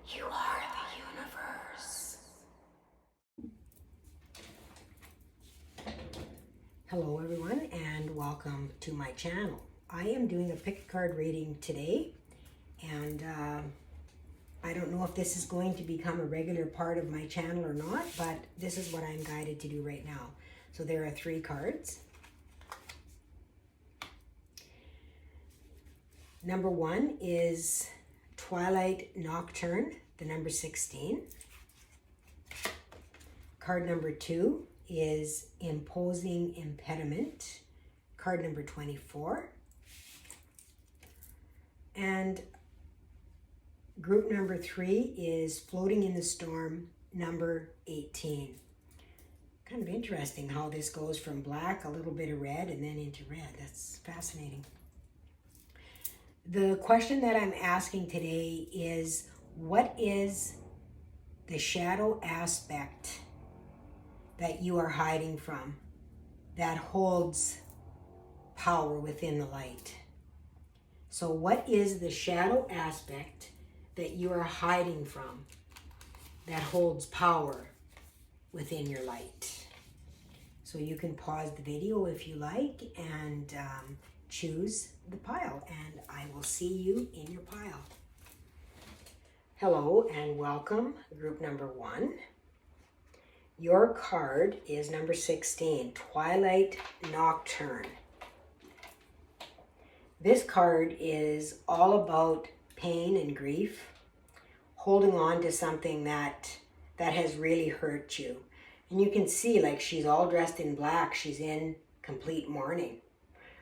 You are the universe. Hello everyone and welcome to my channel. I am doing a pick a card reading today, and I don't know if this is going to become a regular part of my channel or not, but this is what I'm guided to do right now. So there are 3 cards. Number 1 is Twilight Nocturne, the number 16. Card number 2 is Imposing Impediment, card number 24. And group number 3 is Floating in the Storm, number 18. Kind of interesting how this goes from black, a little bit of red, and then into red. That's fascinating. The question that I'm asking today is, what is the shadow aspect that you are hiding from that holds power within the light? So what is the shadow aspect that you are hiding from that holds power within your light? So you can pause the video if you like and choose the pile, and I will see you in your pile. Hello and welcome, group number 1. Your card is number 16, Twilight Nocturne. This card is all about pain and grief, holding on to something that has really hurt you. And you can see, like, she's all dressed in black, she's in complete mourning.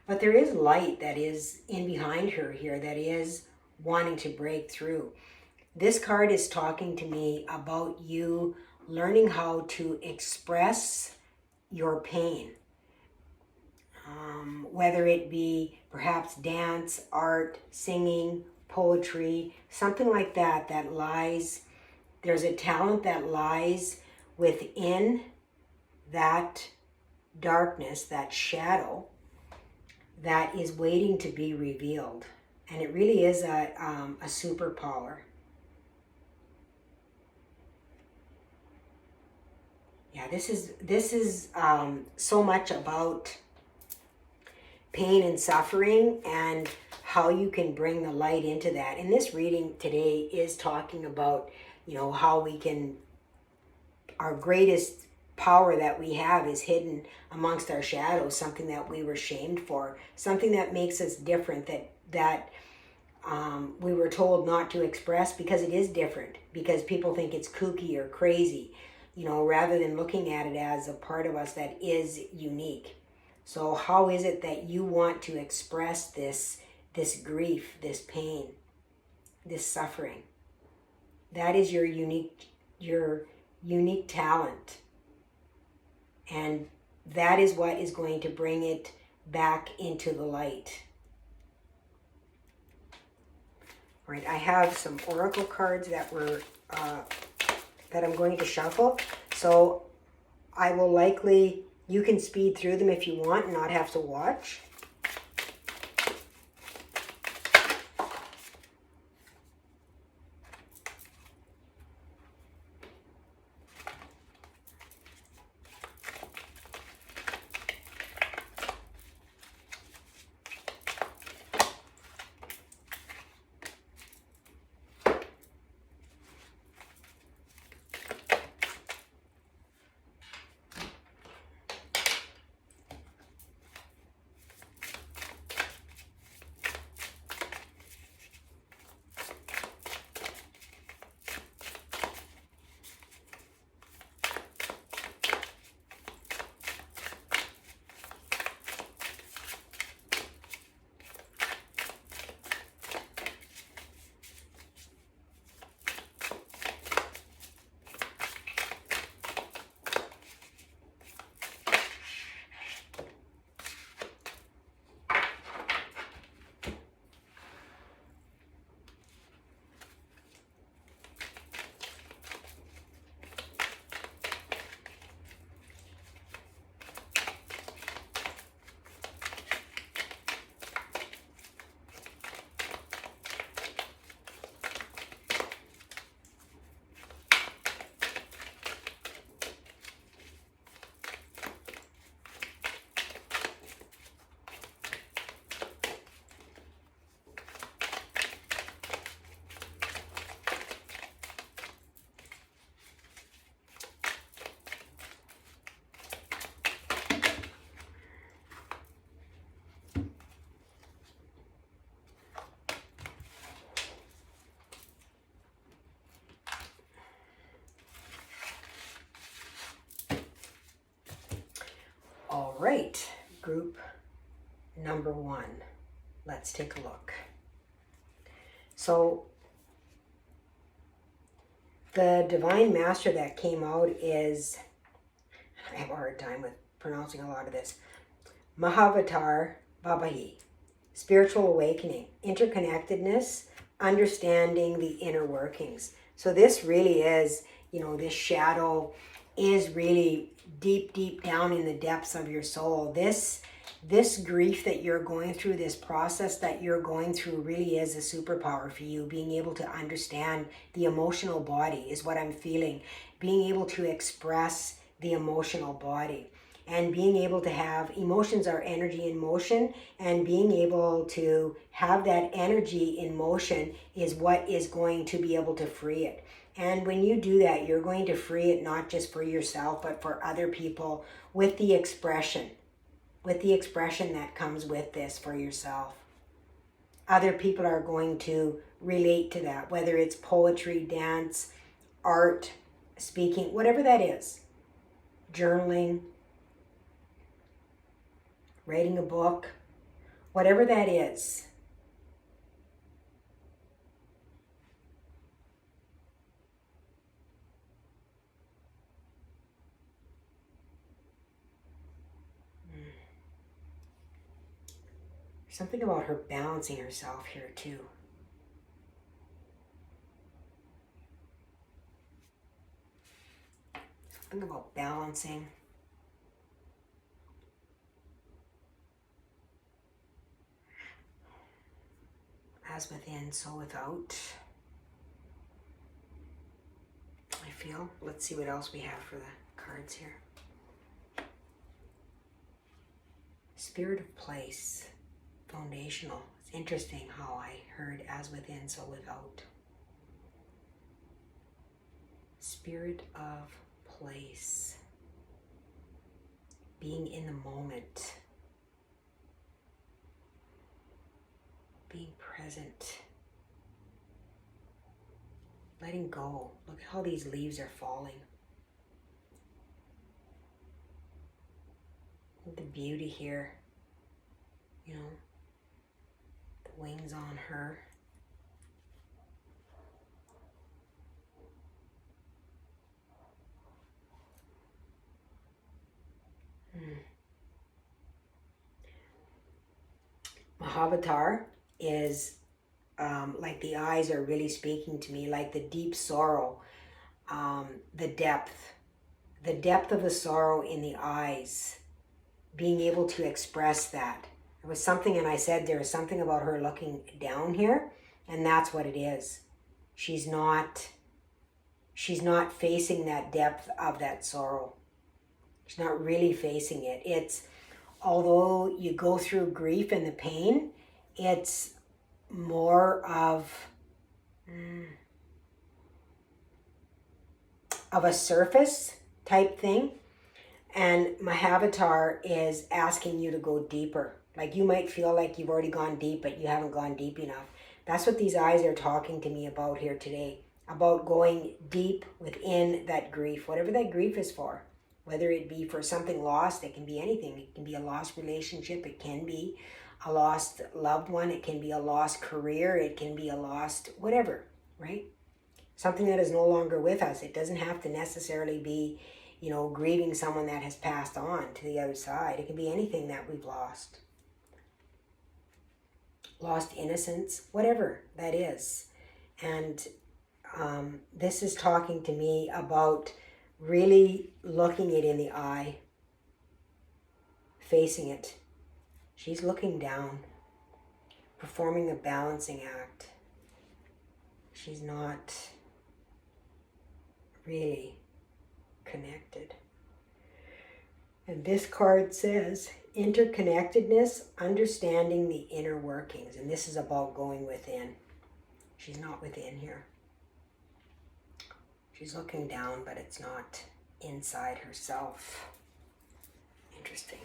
But there is light that is in behind her here that is wanting to break through. This card is talking to me about you learning how to express your pain. Whether it be perhaps dance, art, singing, poetry, something like that, there's a talent that lies within that darkness, that shadow, that is waiting to be revealed. And it really is a superpower. Yeah, this is so much about pain and suffering and how you can bring the light into that. And this reading today is talking about, how we can, our greatest power that we have is hidden amongst our shadows, something that we were shamed for, something that makes us different, that we were told not to express because it is different, because people think it's kooky or crazy, rather than looking at it as a part of us that is unique. So how is it that you want to express this grief, this pain, this suffering? That is your unique talent. And that is what is going to bring it back into the light. All right, I have some oracle cards that I'm going to shuffle. So I will likely, you can speed through them if you want and not have to watch. right, group number 1. Let's take a look. So the Divine Master that came out is, I have a hard time with pronouncing a lot of this, Mahavatar Babaji. Spiritual awakening, interconnectedness, understanding the inner workings. So this really is, this shadow is really deep, deep down in the depths of your soul. This grief that you're going through, this process that you're going through really is a superpower for you. Being able to understand the emotional body is what I'm feeling. Being able to express the emotional body. And being able to have emotions are energy in motion, and being able to have that energy in motion is what is going to be able to free it. And when you do that, you're going to free it not just for yourself, but for other people with the expression that comes with this for yourself. Other people are going to relate to that, whether it's poetry, dance, art, speaking, whatever that is, journaling, writing a book, whatever that is. Something about her balancing herself here too. Something about balancing. As within, so without. I feel. Let's see what else we have for the cards here. Spirit of place. Foundational. It's interesting how I heard as within, so without. Spirit of place. Being in the moment. Being present. Letting go. Look at how these leaves are falling. Look at the beauty here. The wings on her. Mahavatar is like the eyes are really speaking to me, like the deep sorrow, the depth of the sorrow in the eyes, being able to express that. There was something, and I said there was something about her looking down here, and that's what it is. She's not facing that depth of that sorrow. She's not really facing it. It's, although you go through grief and the pain, it's more of a surface type thing. And Mahavatar is asking you to go deeper. Like you might feel like you've already gone deep, but you haven't gone deep enough. That's what these eyes are talking to me about here today. About going deep within that grief, whatever that grief is for. Whether it be for something lost, it can be anything. It can be a lost relationship. It can be a lost loved one. It can be a lost career. It can be a lost whatever, right? Something that is no longer with us. It doesn't have to necessarily be, grieving someone that has passed on to the other side. It can be anything that we've lost. Lost innocence, whatever that is. And this is talking to me about really looking it in the eye, facing it. She's looking down, performing a balancing act. She's not really connected. And this card says interconnectedness, understanding the inner workings. And this is about going within. She's not within here. She's looking down, but it's not inside herself. Interesting.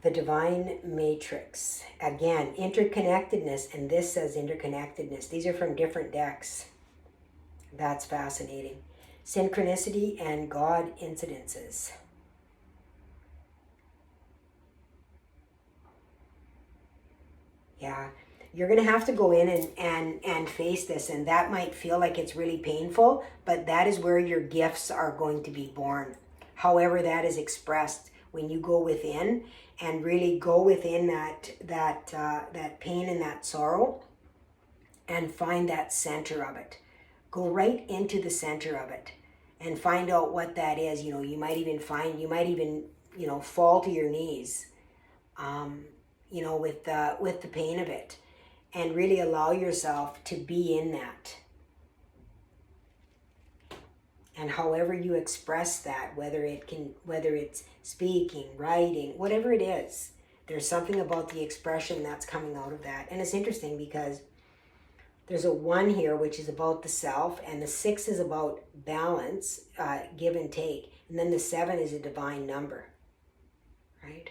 The Divine Matrix. Again, interconnectedness, and this says interconnectedness. These are from different decks. That's fascinating. synchronicity and God incidences. Yeah, you're going to have to go in and face this, and that might feel like it's really painful, but that is where your gifts are going to be born. However that is expressed, when you go within and really go within that pain and that sorrow and find that center of it. Go right into the center of it and find out what that is. You know, you might even, you know, fall to your knees, you know, with the pain of it, and really allow yourself to be in that. And however you express that, whether it's speaking, writing, whatever it is, there's something about the expression that's coming out of that. And it's interesting because there's a 1 here, which is about the self, and the 6 is about balance, give and take. And then the 7 is a divine number, right?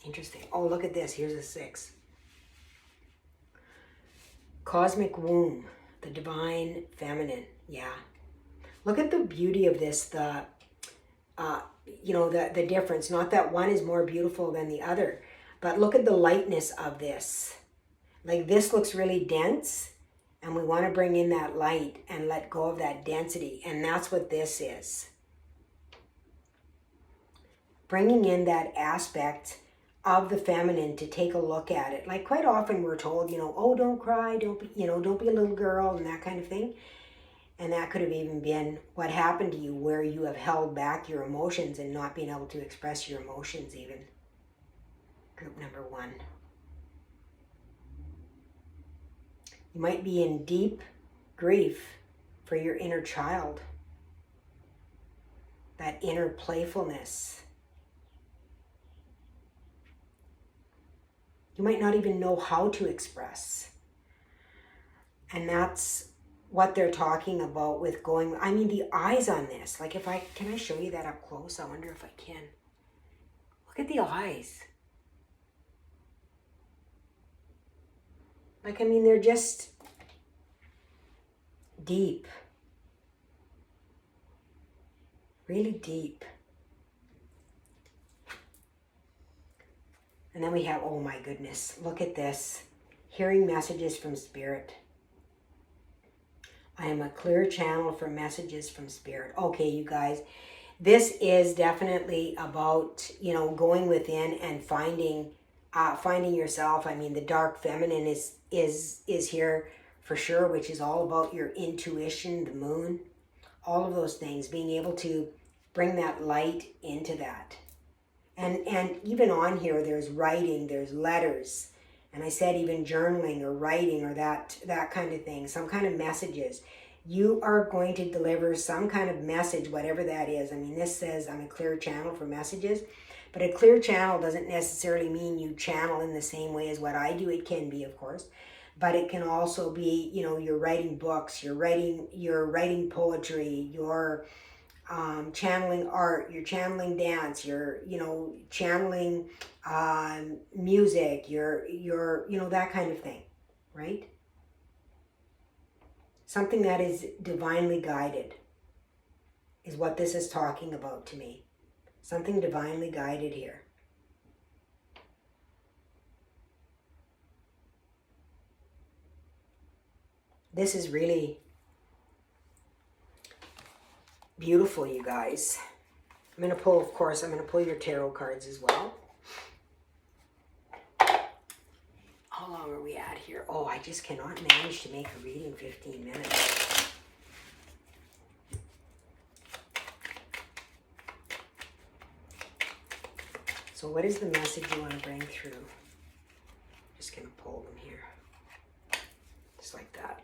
Interesting. Oh, look at this. Here's a 6. Cosmic womb, the divine feminine. Yeah. Look at the beauty of this. You know, the difference. Not that one is more beautiful than the other, but look at the lightness of this. Like, this looks really dense, and we want to bring in that light and let go of that density. And that's what this is. Bringing in that aspect of the feminine to take a look at it. Like, quite often we're told, you know, oh, don't cry, don't be a little girl, and that kind of thing. And that could have even been what happened to you, where you have held back your emotions and not being able to express your emotions even. Group number 1. You might be in deep grief for your inner child. That inner playfulness. You might not even know how to express. And that's what they're talking about with going, I mean, the eyes on this. Like, can I show you that up close? I wonder if I can. Look at the eyes. Like, I mean, they're just deep. Really deep. And then we have, oh my goodness, look at this. Hearing messages from Spirit. I am a clear channel for messages from Spirit. Okay, you guys, this is definitely about, you know, going within and finding yourself. I mean, the dark feminine is here for sure, which is all about your intuition, the moon, all of those things, being able to bring that light into that. And even on here, there's writing, there's letters. And I said even journaling or writing or that kind of thing, some kind of messages. You are going to deliver some kind of message, whatever that is. I mean, this says I'm a clear channel for messages, but a clear channel doesn't necessarily mean you channel in the same way as what I do. It can be, of course, but it can also be, you know, you're writing books, you're writing poetry, you're channeling art, you're channeling dance, you're, you know, channeling music, you're, you know, that kind of thing, right? Something that is divinely guided is what this is talking about to me. Something divinely guided here. This is really beautiful, you guys. I'm going to pull, of course, I'm going to pull your tarot cards as well. How long are we at here? Oh, I just cannot manage to make a reading 15 minutes. So what is the message you want to bring through? Just going to pull them here. Just like that.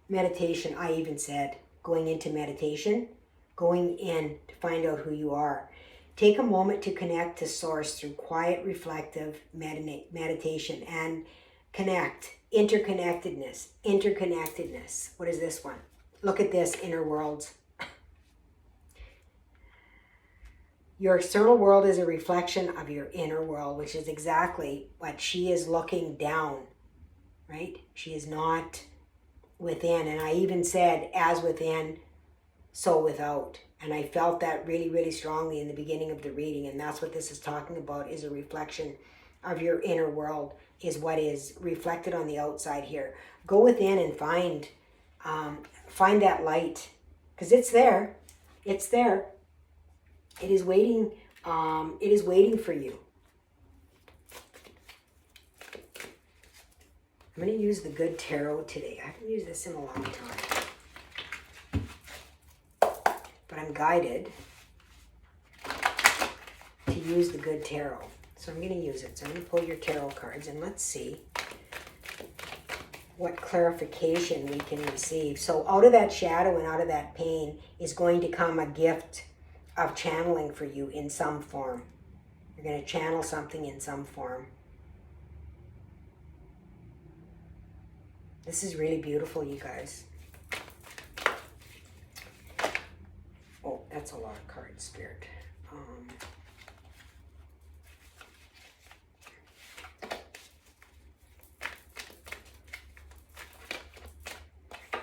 Meditation, I even said, going into meditation, going in to find out who you are. Take a moment to connect to Source through quiet, reflective meditation and connect. Interconnectedness. What is this one? Look at this, inner worlds. Your external world is a reflection of your inner world, which is exactly what she is looking down, right? She is not within. And I even said, as within, so without. And I felt that really, really strongly in the beginning of the reading. And that's what this is talking about, is a reflection of your inner world, is what is reflected on the outside here. Go within and find that light, because it's there. It's there. It is waiting. It is waiting for you. I'm going to use the Good Tarot today. I haven't used this in a long time, but I'm guided to use the Good Tarot. So I'm going to use it. So I'm going to pull your tarot cards and let's see what clarification we can receive. So out of that shadow and out of that pain is going to come a gift of channeling for you in some form. You're going to channel something in some form. This is really beautiful, you guys. Oh, that's a lot of cards, Spirit.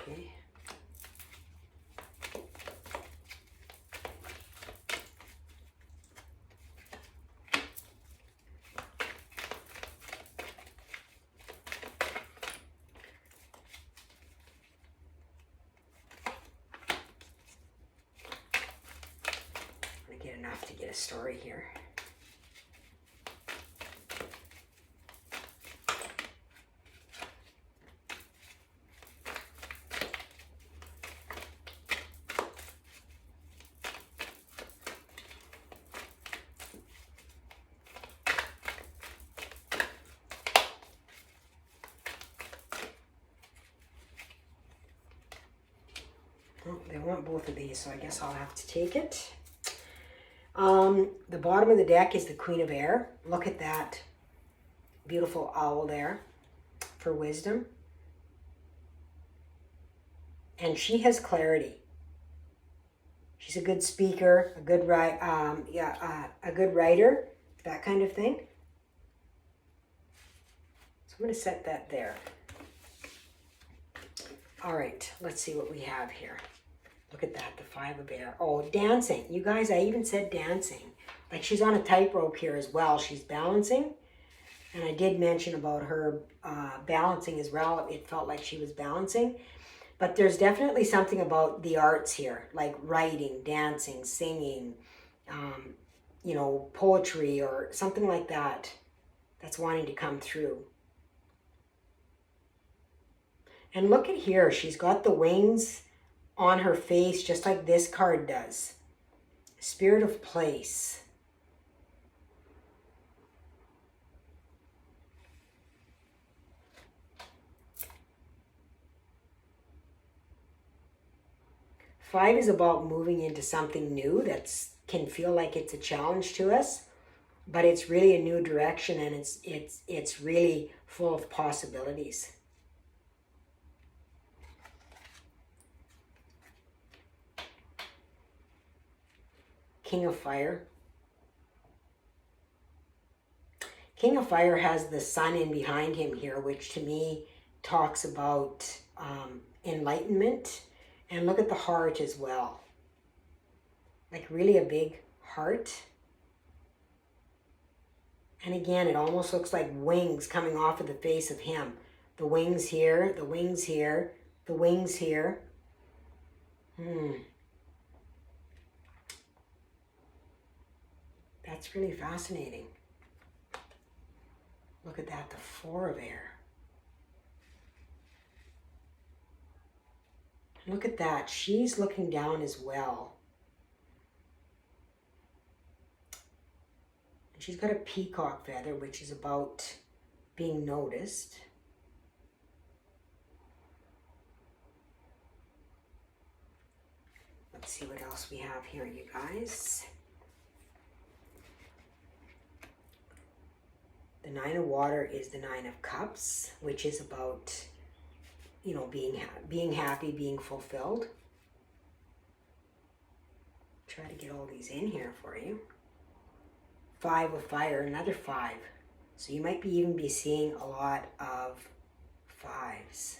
Okay. Get enough to get a story here. Oh, they want both of these, so I guess I'll have to take it. The bottom of the deck is the Queen of Air. Look at that beautiful owl there for wisdom. And she has clarity. She's a good speaker, a good a good writer, that kind of thing. So I'm going to set that there. All right, let's see what we have here. Look at that, the Five of Air. Oh, dancing. You guys, I even said dancing. Like she's on a tightrope here as well. She's balancing. And I did mention about her balancing as well. It felt like she was balancing. But there's definitely something about the arts here, like writing, dancing, singing, you know, poetry or something like that, that's wanting to come through. And look at here. She's got the wings on her face, just like this card does. Spirit of place. Five is about moving into something new that can feel like it's a challenge to us, but it's really a new direction, and it's really full of possibilities. King of Fire. King of Fire has the sun in behind him here, which to me talks about enlightenment. And look at the heart as well. Like really a big heart. And again, it almost looks like wings coming off of the face of him. The wings here, the wings here, the wings here. That's really fascinating. Look at that, the Four of Air. Look at that, she's looking down as well. And she's got a peacock feather, which is about being noticed. Let's see what else we have here, you guys. The Nine of Water is the Nine of Cups, which is about, you know, being happy, being fulfilled. Try to get all these in here for you. 5 of fire, another 5. So you might even be seeing a lot of 5s.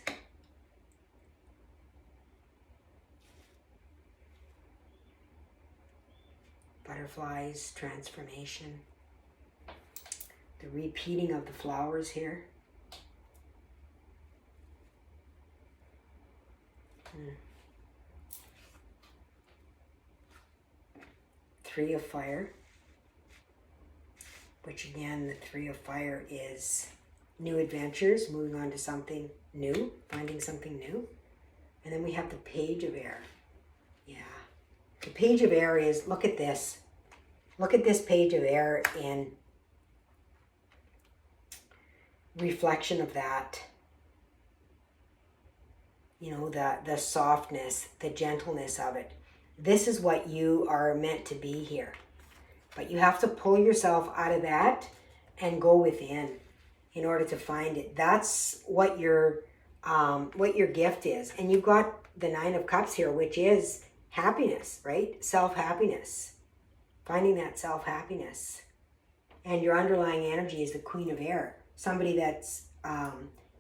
Butterflies, transformation. The repeating of the flowers here. 3 of fire. Which again, the 3 of fire is new adventures, moving on to something new, finding something new. And then we have the page of air. Yeah. The page of air is, look at this. Look at this page of air in reflection of that. You know, the softness, the gentleness of it. This is what you are meant to be here. But you have to pull yourself out of that and go within in order to find it. That's what your gift is. And you've got the 9 of Cups here, which is happiness, right? Self-happiness. Finding that self-happiness. And your underlying energy is the Queen of Air. Somebody that's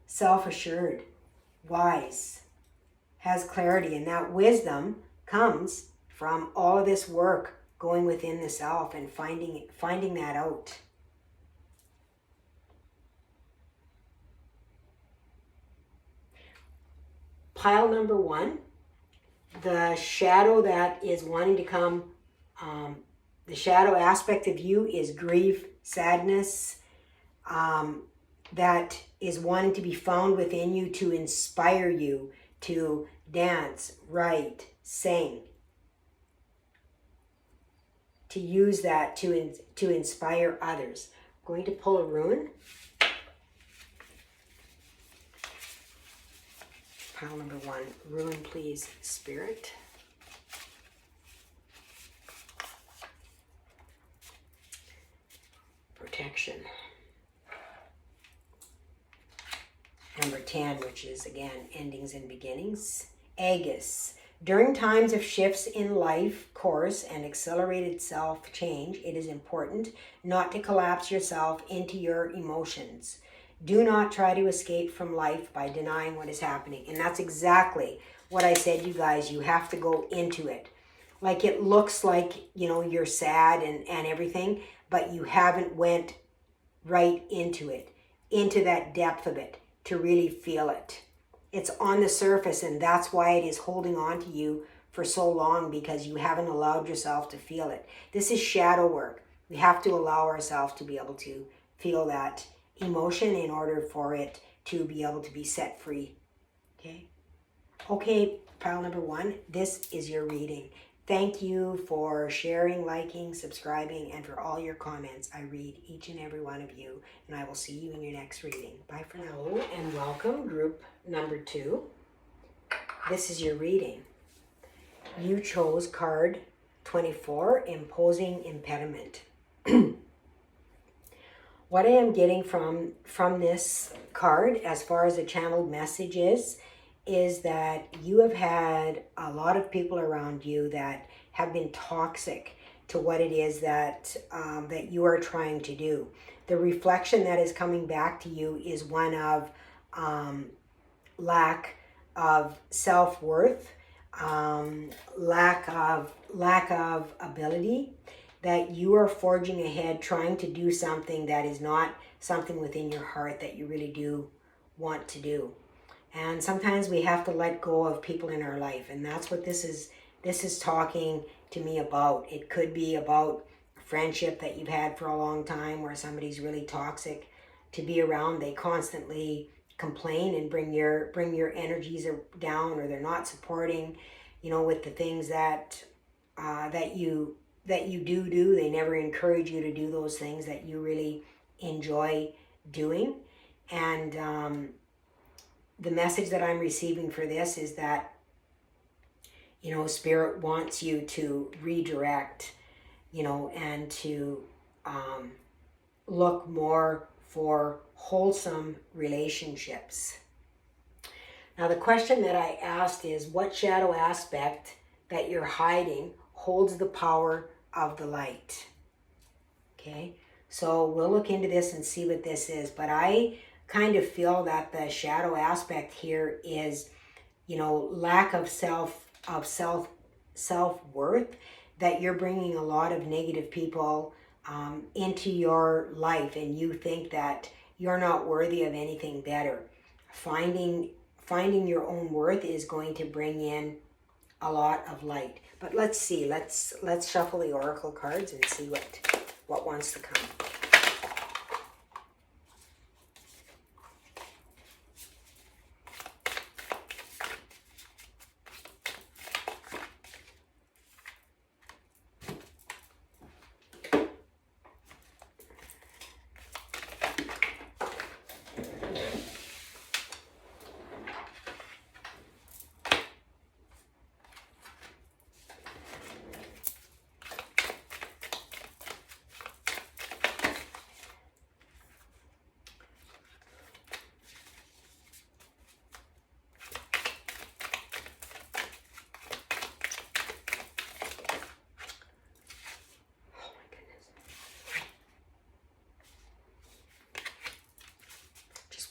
self-assured, wise, has clarity. And that wisdom comes from all of this work going within the self and finding that out. Pile number 1, the shadow that is wanting to come, the shadow aspect of you is grief, sadness, that is wanting to be found within you to inspire you to dance, write, sing. To use that to inspire others. I'm going to pull a rune. Pile number 1. Rune, please, Spirit. Protection. Number 10, which is, again, endings and beginnings. Aegis. During times of shifts in life course and accelerated self-change, it is important not to collapse yourself into your emotions. Do not try to escape from life by denying what is happening. And that's exactly what I said, you guys. You have to go into it. Like, it looks like, you know, you're sad and everything, but you haven't went right into it, into that depth of it, to really feel it. It's on the surface, and that's why it is holding on to you for so long, because you haven't allowed yourself to feel it. This is shadow work. We have to allow ourselves to be able to feel that emotion in order for it to be able to be set free. Okay, pile number 1, this is your reading. Thank you for sharing, liking, subscribing, and for all your comments. I read each and every one of you, and I will see you in your next reading. Bye for now. Hello and welcome, group number 2. This is your reading. You chose card 24, Imposing Impediment. What I am getting from this card, as far as the channeled message is that you have had a lot of people around you that have been toxic to what it is that that you are trying to do. The reflection that is coming back to you is one of lack of self-worth, lack of ability, that you are forging ahead trying to do something that is not something within your heart that you really do want to do. And sometimes we have to let go of people in our life, and that's what this is talking to me about. It could be about a friendship that you've had for a long time where somebody's really toxic to be around. They constantly complain and bring your energies down, or they're not supporting, you know, with the things that you do. They never encourage you to do those things that you really enjoy doing. And the message that I'm receiving for this is that, you know, Spirit wants you to redirect, you know, and to look more for wholesome relationships. Now, the question that I asked is, what shadow aspect that you're hiding holds the power of the light? Okay, so we'll look into this and see what this is. But I kind of feel that the shadow aspect here is, you know, lack of self-worth, that you're bringing a lot of negative people into your life, and you think that you're not worthy of anything better. Finding your own worth is going to bring in a lot of light. But let's see. Let's shuffle the oracle cards and see what wants to come.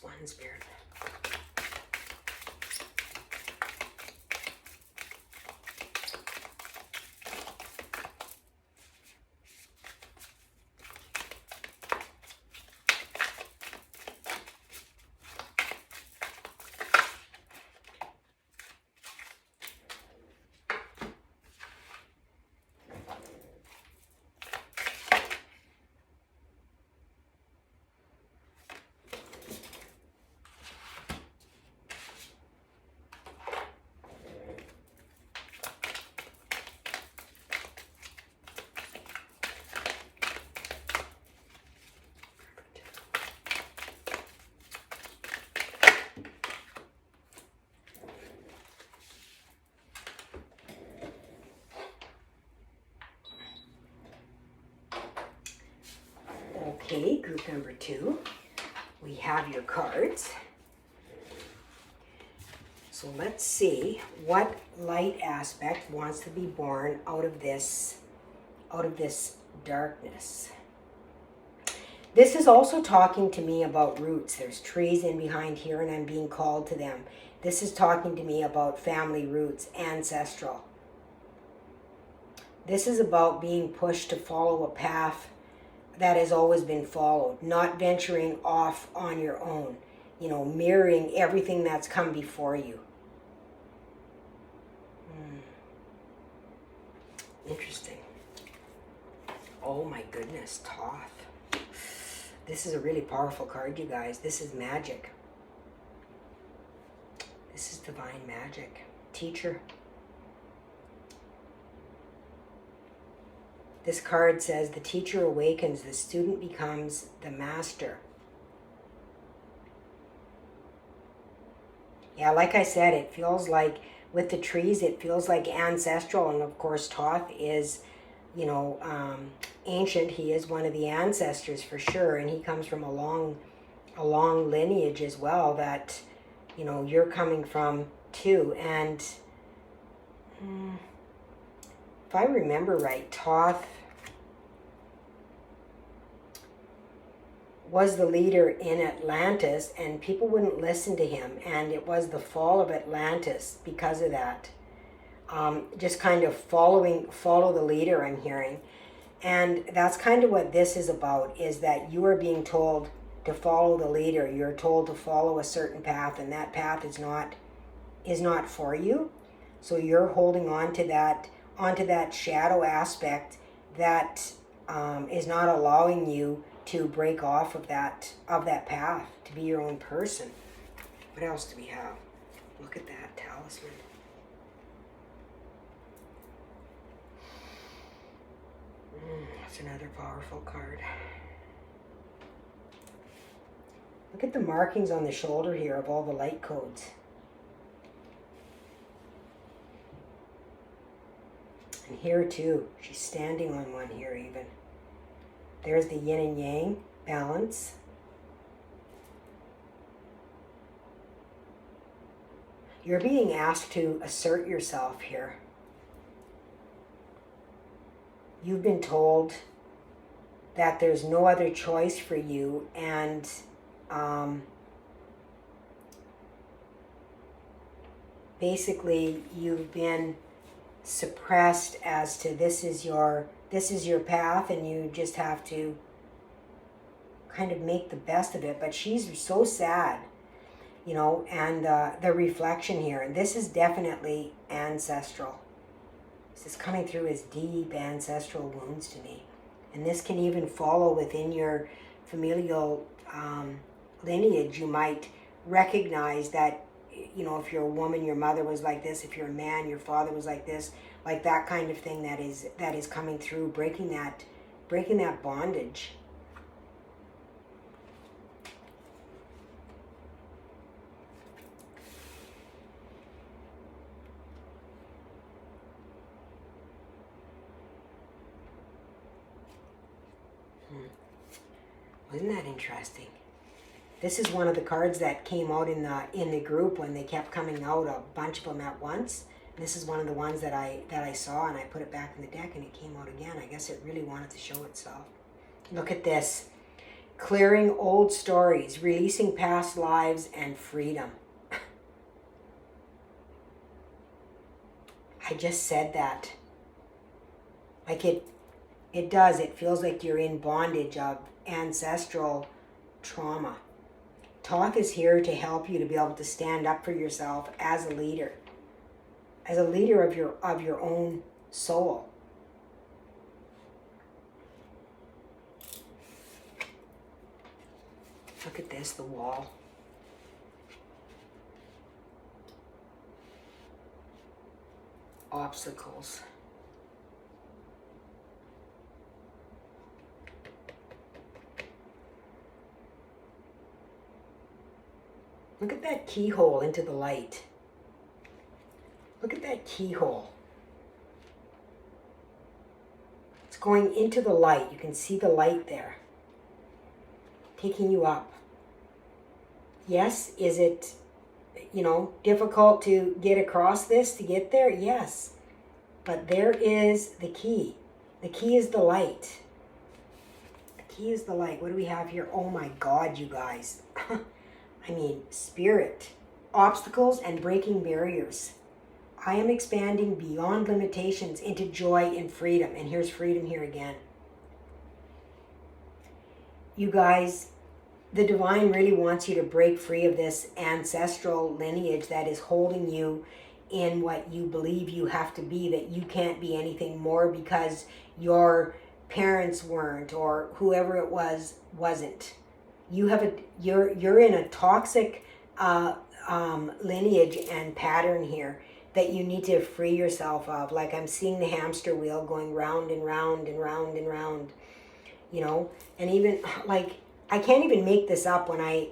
One spirit. Okay, group number 2. We have your cards. So let's see what light aspect wants to be born out of this darkness. This is also talking to me about roots. There's trees in behind here, and I'm being called to them. This is talking to me about family roots, ancestral. This is about being pushed to follow a path that has always been followed, not venturing off on your own, you know, mirroring everything that's come before you. Interesting. Oh my goodness, Thoth. This is a really powerful card, you guys. This is magic. This is divine magic. Teacher. This card says the teacher awakens, the student becomes the master. Yeah, like I said, it feels like with the trees, it feels like ancestral. And of course, Thoth is, you know, ancient. He is one of the ancestors for sure. And he comes from a long lineage as well that, you know, you're coming from too. And if I remember right, Thoth was the leader in Atlantis, and people wouldn't listen to him, and it was the fall of Atlantis because of that. Just kind of follow the leader, I'm hearing. And that's kind of what this is about, is that you are being told to follow the leader. You're told to follow a certain path, and that path is not for you. So you're holding on to that shadow aspect that is not allowing you to break off of that path, to be your own person. What else do we have? Look at that talisman. That's another powerful card. Look at the markings on the shoulder here of all the light codes. And here too, she's standing on one here even. There's the yin and yang, balance. You're being asked to assert yourself here. You've been told that there's no other choice for you, and basically you've been suppressed as to this is your path, and you just have to kind of make the best of it. But she's so sad, you know, and the reflection here, and this is definitely ancestral. This is coming through as deep ancestral wounds to me. And this can even follow within your familial lineage. You might recognize that, you know, if you're a woman, your mother was like this. If you're a man, your father was like this. Like that kind of thing that is coming through, breaking that bondage. Wasn't that interesting? This is one of the cards that came out in the group when they kept coming out, a bunch of them at once. This is one of the ones that I saw, and I put it back in the deck and it came out again. I guess it really wanted to show itself. Look at this. Clearing old stories, releasing past lives, and freedom. I just said that. Like it does. It feels like you're in bondage of ancestral trauma. Thoth is here to help you to be able to stand up for yourself as a leader of your own soul. Look at this, the wall. Obstacles. Look at that keyhole into the light. Look at that keyhole. It's going into the light. You can see the light there, taking you up. Yes, is it, you know, difficult to get across this to get there? Yes. But there is the key. The key is the light. The key is the light. What do we have here? Oh my God, you guys. I mean, spirit, obstacles, and breaking barriers. I am expanding beyond limitations into joy and freedom. And here's freedom here again. You guys, the divine really wants you to break free of this ancestral lineage that is holding you in what you believe you have to be, that you can't be anything more because your parents weren't, or whoever it was wasn't. You're in a toxic lineage and pattern here that you need to free yourself of. Like I'm seeing the hamster wheel going round and round and round and round, you know. And even like I can't even make this up when I,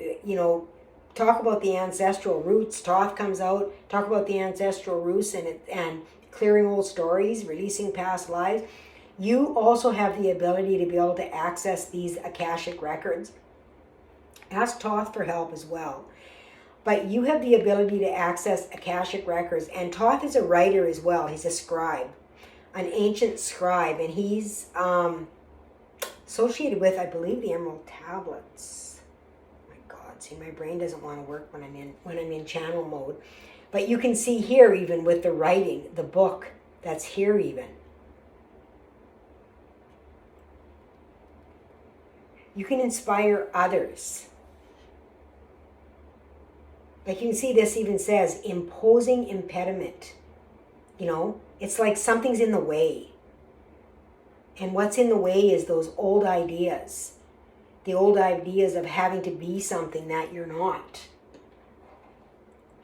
you know, talk about the ancestral roots. Thoth comes out, talk about the ancestral roots and clearing old stories, releasing past lives. You also have the ability to be able to access these Akashic records. Ask Thoth for help as well. But you have the ability to access Akashic records. And Thoth is a writer as well. He's a scribe, an ancient scribe. And he's associated with, I believe, the Emerald Tablets. Oh my God, see, my brain doesn't want to work when I'm in channel mode. But you can see here, even with the writing, the book that's here even. You can inspire others. Like you can see this even says imposing impediment. You know, it's like something's in the way. And what's in the way is those old ideas. The old ideas of having to be something that you're not.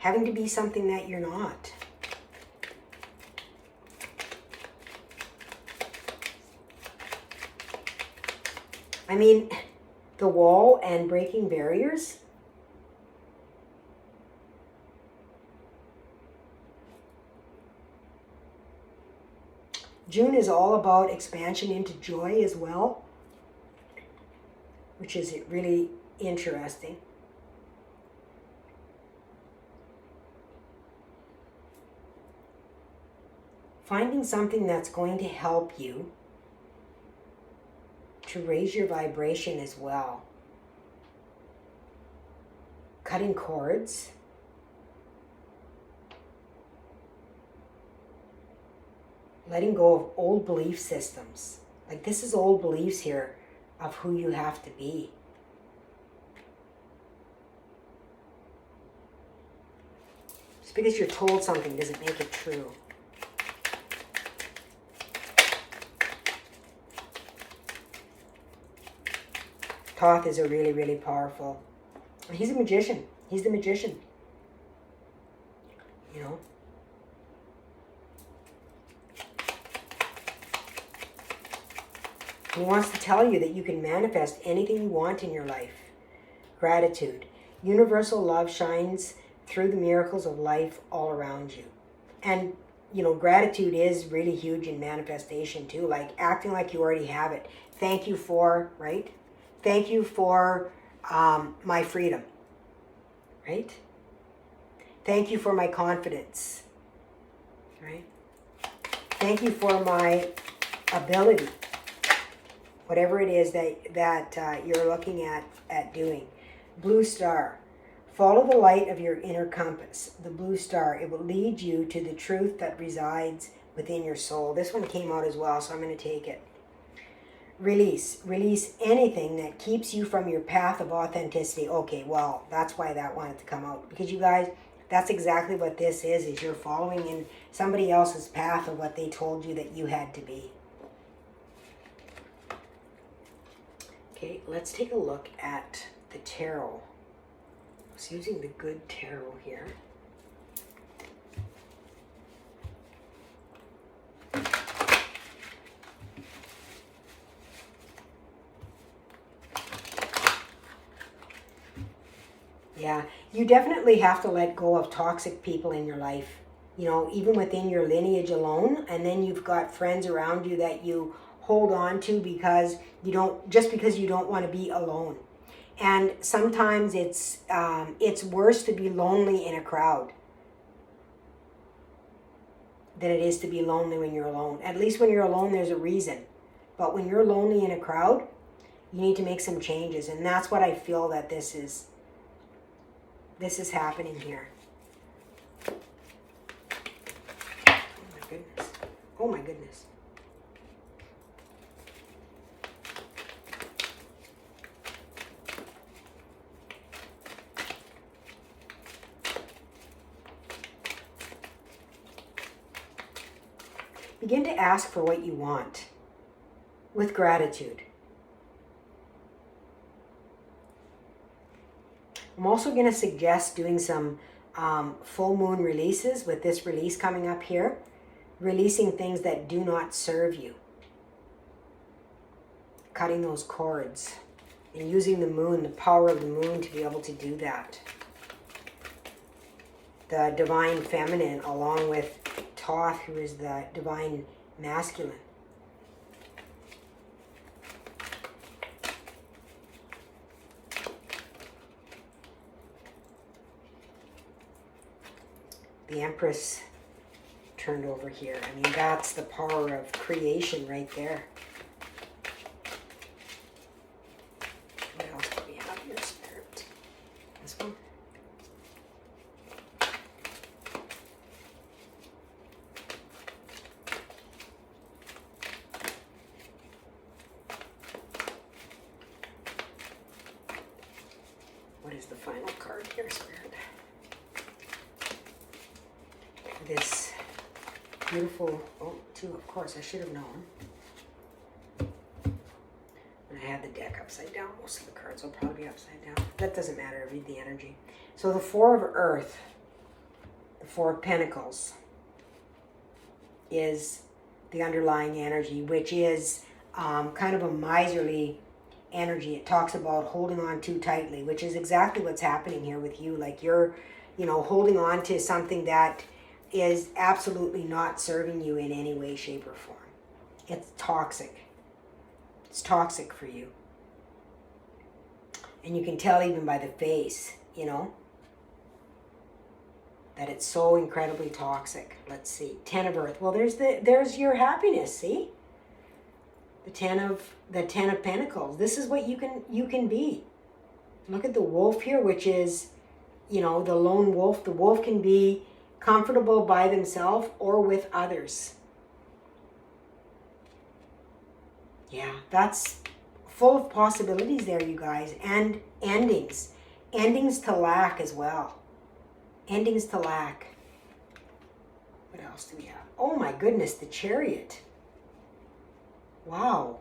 Having to be something that you're not. I mean, the wall and breaking barriers. June is all about expansion into joy as well, which is really interesting. Finding something that's going to help you to raise your vibration as well. Cutting cords. Letting go of old belief systems. Like this is old beliefs here of who you have to be. Just because you're told something doesn't make it true. Thoth is a really, really powerful. He's a magician. He's the magician. You know? He wants to tell you that you can manifest anything you want in your life. Gratitude. Universal love shines through the miracles of life all around you. And, you know, gratitude is really huge in manifestation too. Like acting like you already have it. Thank you for, right? Thank you for my freedom. Right? Thank you for my confidence. Right? Thank you for my ability. Whatever it is that you're looking at doing. Blue star. Follow the light of your inner compass. The blue star. It will lead you to the truth that resides within your soul. This one came out as well, so I'm going to take it. Release. Release anything that keeps you from your path of authenticity. Okay, well, that's why that wanted to come out. Because you guys, that's exactly what this is you're following in somebody else's path of what they told you that you had to be. Okay, let's take a look at the tarot. I was using the good tarot here. Yeah, you definitely have to let go of toxic people in your life. You know, even within your lineage alone. And then you've got friends around you that you hold on to because you don't want to be alone. And sometimes it's worse to be lonely in a crowd than it is to be lonely when you're alone. At least when you're alone, there's a reason. But when you're lonely in a crowd, you need to make some changes. And that's what I feel that this is happening here. Oh my goodness. Oh my goodness. Begin to ask for what you want with gratitude. I'm also going to suggest doing some full moon releases with this release coming up here. Releasing things that do not serve you. Cutting those cords. And using the moon, the power of the moon to be able to do that. The divine feminine along with Thoth, who is the divine masculine. The Empress turned over here. I mean, that's the power of creation right there. What else do we have here, Spirit? This one? What is the final card here, Spirit? This beautiful, two, of course, I should have known. And I had the deck upside down. Most of the cards will probably be upside down. That doesn't matter, I read the energy. So the Four of Earth, the Four of Pentacles, is the underlying energy, which is kind of a miserly energy. It talks about holding on too tightly, which is exactly what's happening here with you. Like you're, holding on to something that is absolutely not serving you in any way, shape, or form. It's toxic. It's toxic for you. And you can tell even by the face, that it's so incredibly toxic. Let's see. 10 of Earth. Well, there's your happiness, see? The Ten of Pentacles. This is what you can be. Look at the wolf here, which is, you know, the lone wolf. The wolf can be comfortable by themselves or with others. Yeah, that's full of possibilities there, you guys. And endings. Endings to lack as well. Endings to lack. What else do we have? Oh my goodness, the Chariot. Wow.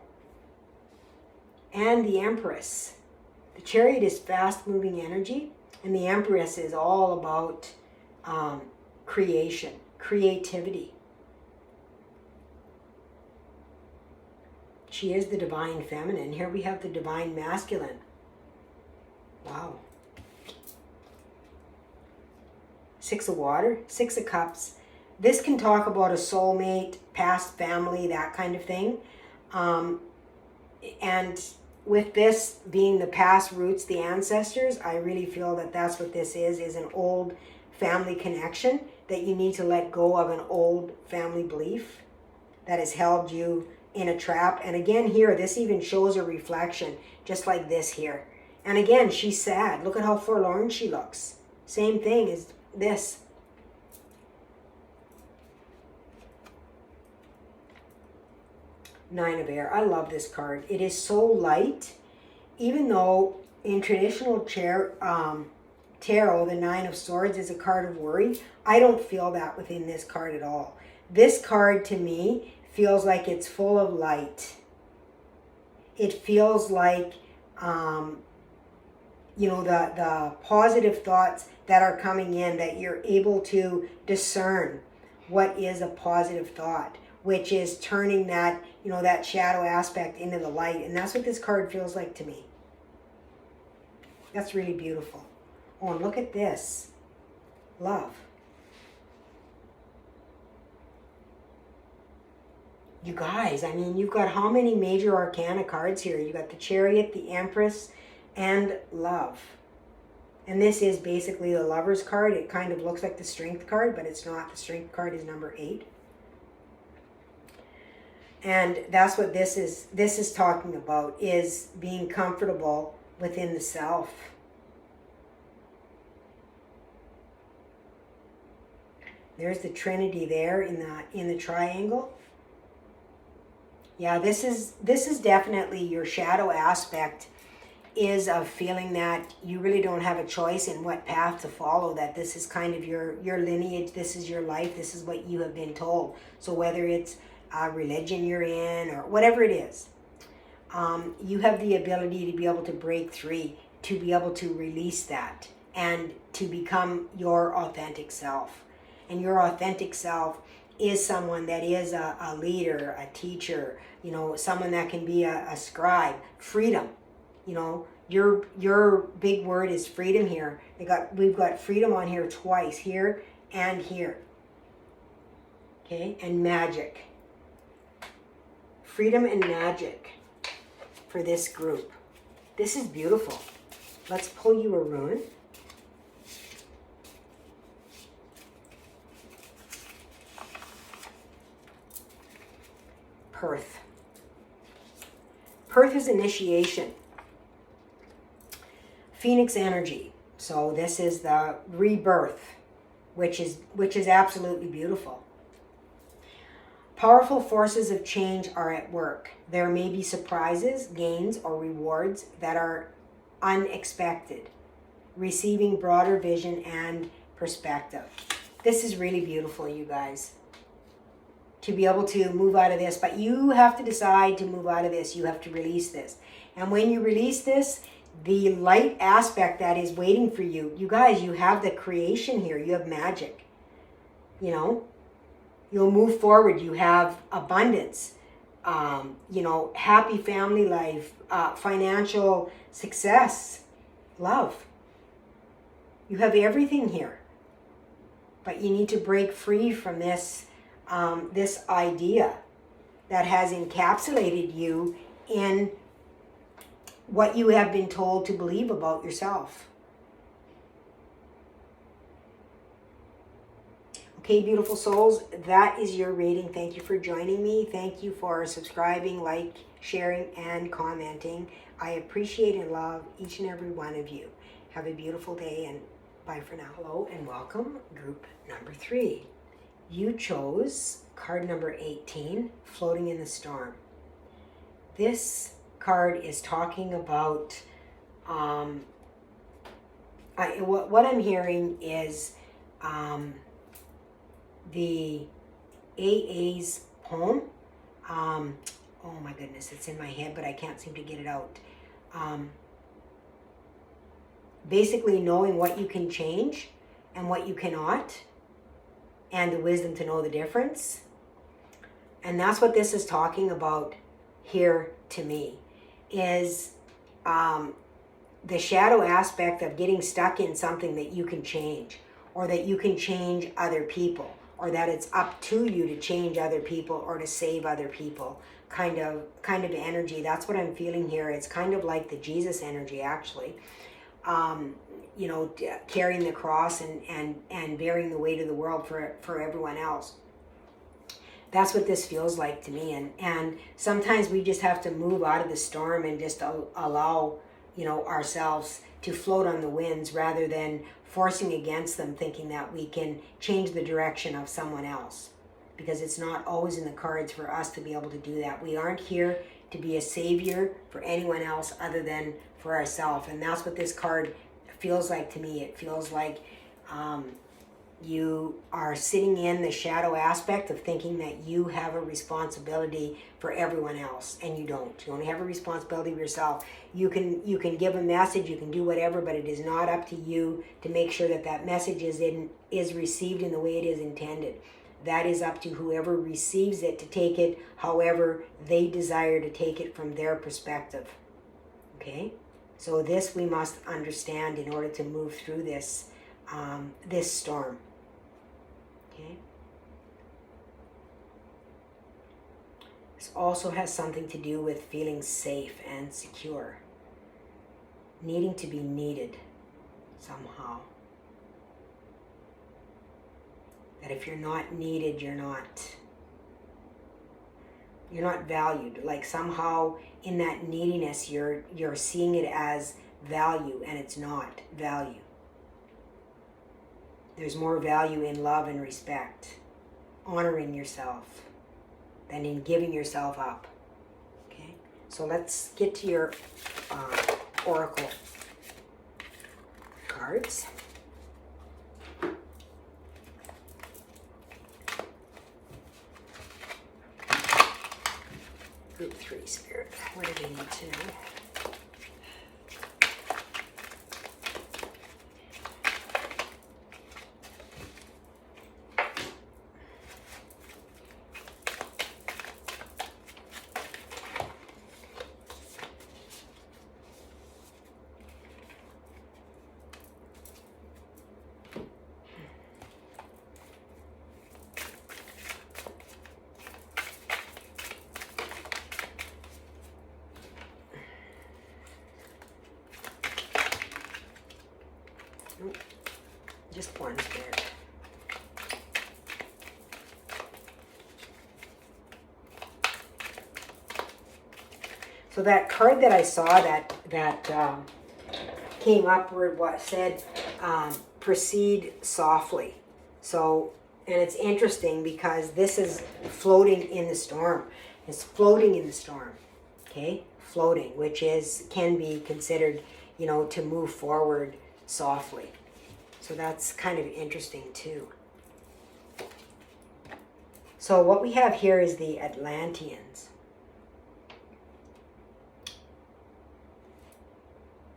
And the Empress. The Chariot is fast-moving energy, and the Empress is all about creation, creativity. She is the divine feminine. Here we have the divine masculine. Wow. Six of Water, Six of Cups. This can talk about a soulmate, past family, that kind of thing. And with this being the past roots, the ancestors, I really feel that that's what this is an old family connection, that you need to let go of an old family belief that has held you in a trap. And again here, this even shows a reflection, just like this here. And again, she's sad. Look at how forlorn she looks. Same thing as this. Nine of Air. I love this card. It is so light, even though in traditional tarot, the Nine of Swords is a card of worry. I don't feel that within this card at all. This card to me feels like it's full of light. It feels like, you know, the positive thoughts that are coming in, that you're able to discern what is a positive thought, which is turning that, you know, that shadow aspect into the light. And that's what this card feels like to me. That's really beautiful. Oh, and look at this. Love. You guys, I mean, you've got how many major arcana cards here? You got the Chariot, the Empress, and Love. And this is basically the Lover's card. It kind of looks like the Strength card, but it's not. The Strength card is number 8. And that's what this is talking about, is being comfortable within the self. There's the Trinity there in the triangle. Yeah, this is definitely your shadow aspect, is of feeling that you really don't have a choice in what path to follow, that this is kind of your lineage, this is your life, this is what you have been told. So whether it's a religion you're in or whatever it is, you have the ability to be able to break free, to be able to release that, and to become your authentic self. And your authentic self is someone that is a leader, a teacher, you know, someone that can be a scribe. Freedom, you know, your big word is freedom here. We've got freedom on here twice, here and here. Okay, and magic. Freedom and magic for this group. This is beautiful. Let's pull you a rune. Perth. Perth is initiation. Phoenix energy. So this is the rebirth, which is absolutely beautiful. Powerful forces of change are at work. There may be surprises, gains, or rewards that are unexpected. Receiving broader vision and perspective. This is really beautiful, you guys. To be able to move out of this, but you have to decide to move out of this. You have to release this. And when you release this, the light aspect that is waiting for you, you guys, you have the creation here. You have magic. You know, you'll move forward. You have abundance, you know, happy family life, financial success, love. You have everything here. But you need to break free from this this idea that has encapsulated you in what you have been told to believe about yourself. Okay, beautiful souls, that is your reading. Thank you for joining me. Thank you for subscribing, like, sharing, and commenting. I appreciate and love each and every one of you. Have a beautiful day, and bye for now. Hello and welcome, group number 3. You chose card number 18, Floating in the Storm. This card is talking about, what I'm hearing is the AA's poem. Oh my goodness, it's in my head, but I can't seem to get it out. Basically knowing what you can change and what you cannot, and the wisdom to know the difference. And that's what this is talking about here to me, is the shadow aspect of getting stuck in something that you can change, or that you can change other people, or that it's up to you to change other people or to save other people, kind of energy. That's what I'm feeling here. It's kind of like the Jesus energy, actually. You know, carrying the cross and bearing the weight of the world for everyone else. That's what this feels like to me. And sometimes we just have to move out of the storm and just allow, you know, ourselves to float on the winds, rather than forcing against them, thinking that we can change the direction of someone else, because it's not always in the cards for us to be able to do that. We aren't here to be a savior for anyone else other than for ourselves. And that's what this card feels like to me. It feels like you are sitting in the shadow aspect of thinking that you have a responsibility for everyone else, and you don't. You only have a responsibility for yourself. You can give a message, you can do whatever, but it is not up to you to make sure that that message is received in the way it is intended. That is up to whoever receives it to take it however they desire to take it from their perspective. Okay? So this we must understand in order to move through this this storm. Okay. This also has something to do with feeling safe and secure, needing to be needed somehow. That if you're not needed, you're not valued. Like somehow in that neediness, you're seeing it as value, and it's not value. There's more value in love and respect, honoring yourself, than in giving yourself up. Okay, so let's get to your oracle cards. Group 3 Spirit, what do they need to know? Just one Spirit. So that card that I saw that came upward, what said, proceed softly. So, and it's interesting because this is floating in the storm. It's floating in the storm. Okay, floating, which can be considered, you know, to move forward softly. So that's kind of interesting too. So what we have here is the Atlanteans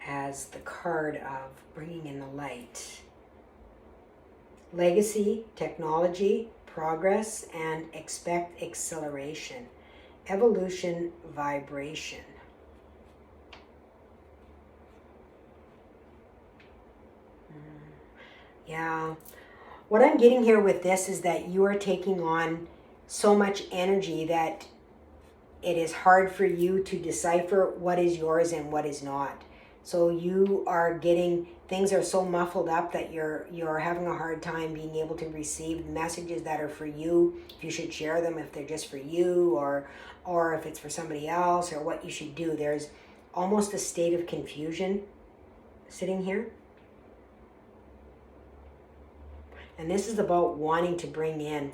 as the card of bringing in the light. Legacy, technology, progress, and expect acceleration. Evolution, vibration. Yeah. What I'm getting here with this is that you are taking on so much energy that it is hard for you to decipher what is yours and what is not. So you are getting, things are so muffled up that you're having a hard time being able to receive messages that are for you, if you should share them, if they're just for you, or if it's for somebody else, or what you should do. There's almost a state of confusion sitting here. And this is about wanting to bring in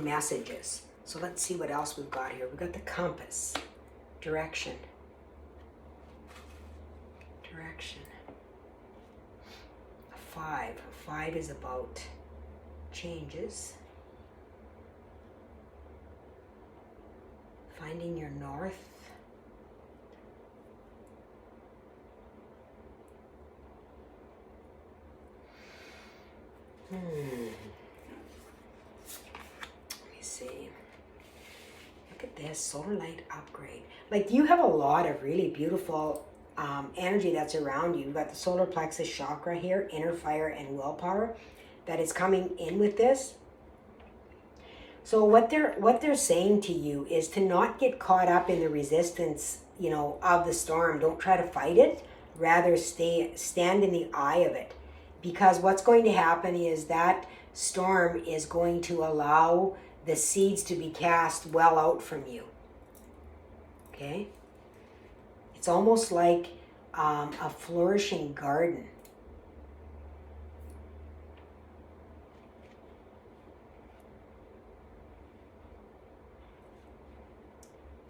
messages. So let's see what else we've got here. We've got the compass, direction. A 5. A 5 is about changes. Finding your north. Let me see. Look at this, solar light upgrade. Like, you have a lot of really beautiful energy that's around you. You've got the solar plexus chakra here, inner fire and willpower, that is coming in with this. So what they're saying to you is to not get caught up in the resistance, of the storm. Don't try to fight it. Rather stand in the eye of it. Because what's going to happen is that storm is going to allow the seeds to be cast well out from you. Okay? It's almost like a flourishing garden.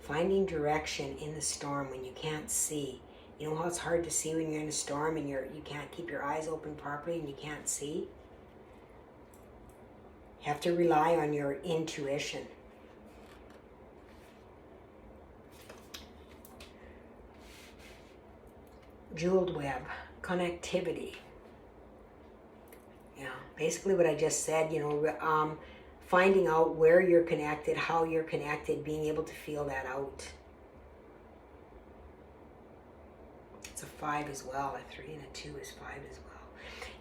Finding direction in the storm when you can't see. You know how it's hard to see when you're in a storm and you can't keep your eyes open properly and you can't see? You have to rely on your intuition. Jeweled web, connectivity. Yeah, basically what I just said, finding out where you're connected, how you're connected, being able to feel that out. It's a 5 as well. A 3 and a 2 is 5 as well.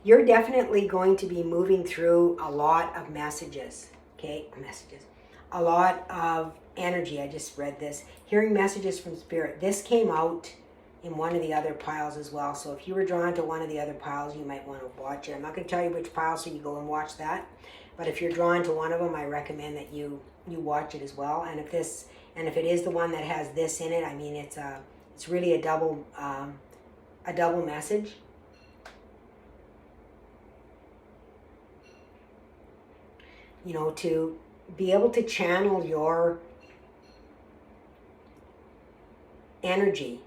You're definitely going to be moving through a lot of messages. Okay, a lot of energy. I just read this. Hearing messages from spirit. This came out in one of the other piles as well. So if you were drawn to one of the other piles, you might want to watch it. I'm not going to tell you which pile, so you go and watch that. But if you're drawn to one of them, I recommend that you watch it as well. And if it is the one that has this in it, I mean, it's really a double message. To be able to channel your energy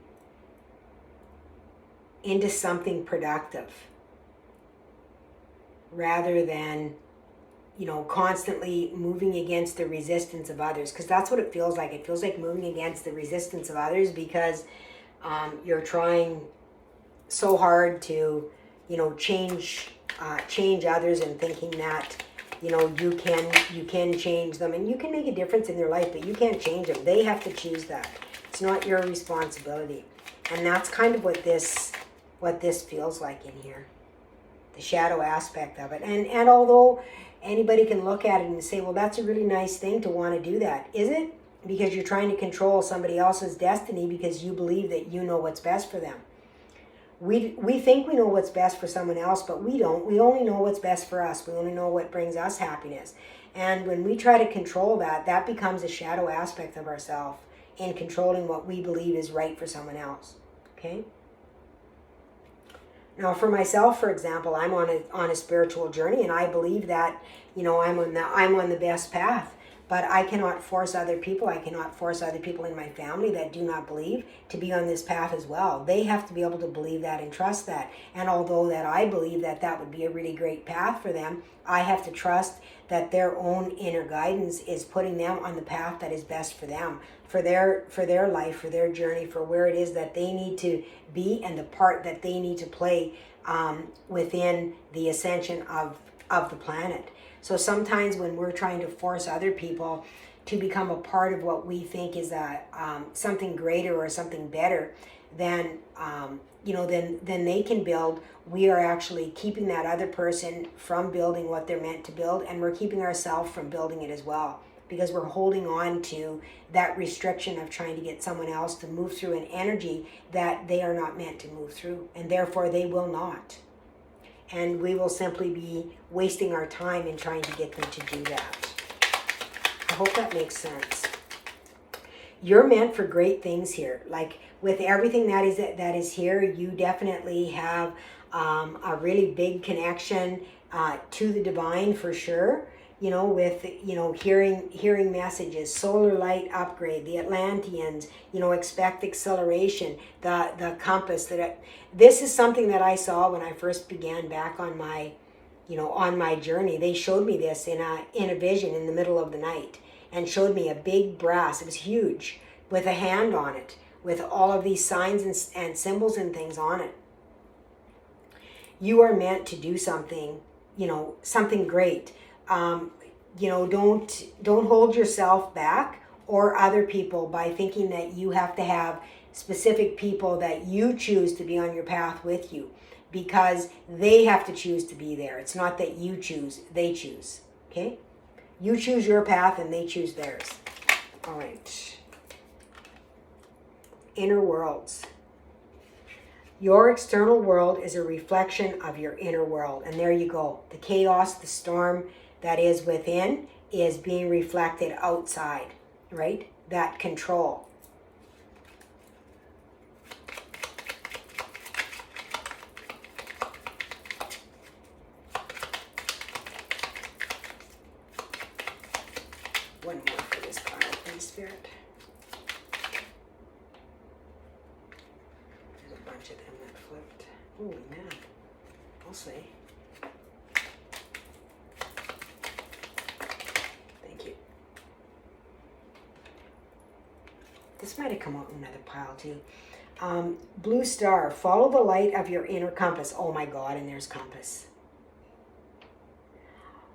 into something productive rather than constantly moving against the resistance of others, because that's what it feels like. It feels like moving against the resistance of others because you're trying so hard to change others and thinking that you can change them and you can make a difference in their life, but you can't change them. They have to choose that. It's not your responsibility. And that's kind of what this feels like in here, the shadow aspect of it. And although anybody can look at it and say, well, that's a really nice thing to want to do that. Is it? Because you're trying to control somebody else's destiny because you believe that you know what's best for them. We think we know what's best for someone else, but we don't. We only know what's best for us. We only know what brings us happiness. And when we try to control that, that becomes a shadow aspect of ourselves in controlling what we believe is right for someone else. Okay? Now, for myself, for example, I'm on a spiritual journey, and I believe that I'm on the best path. But I cannot force other people. I cannot force other people in my family that do not believe to be on this path as well. They have to be able to believe that and trust that. And although that I believe that that would be a really great path for them, I have to trust that their own inner guidance is putting them on the path that is best for them, for their life, for their journey, for where it is that they need to be and the part that they need to play within the ascension of the planet. So sometimes when we're trying to force other people to become a part of what we think is something greater or something better than then they can build, we are actually keeping that other person from building what they're meant to build, and we're keeping ourselves from building it as well. because we're holding on to that restriction of trying to get someone else to move through an energy that they are not meant to move through, and therefore they will not. And we will simply be wasting our time in trying to get them to do that. I hope that makes sense. You're meant for great things here. Like with everything that is here, you definitely have a really big connection to the divine for sure. You know, with, you know, hearing messages, solar light upgrade, the Atlanteans, you know, expect acceleration, the compass. This is something that I saw when I first began back on my, you know, on my journey. They showed me this in a vision in the middle of the night, and showed me a big brass. It was huge, with a hand on it, with all of these signs and symbols and things on it. You are meant to do something, you know, something great. You know, don't hold yourself back or other people by thinking that you have to have specific people that you choose to be on your path with you, because they have to choose to be there. It's not that you choose, they choose. Okay? You choose your path and they choose theirs. All right. Inner worlds. Your external world is a reflection of your inner world. And there you go. The chaos, the storm that is within is being reflected outside, right? That control. One more for this pile, please, Spirit. There's a bunch of them that flipped. Holy man. I'll say. Thank you. This might have come out in another pile too. Blue star. Follow the light of your inner compass. Oh my God, and there's compass.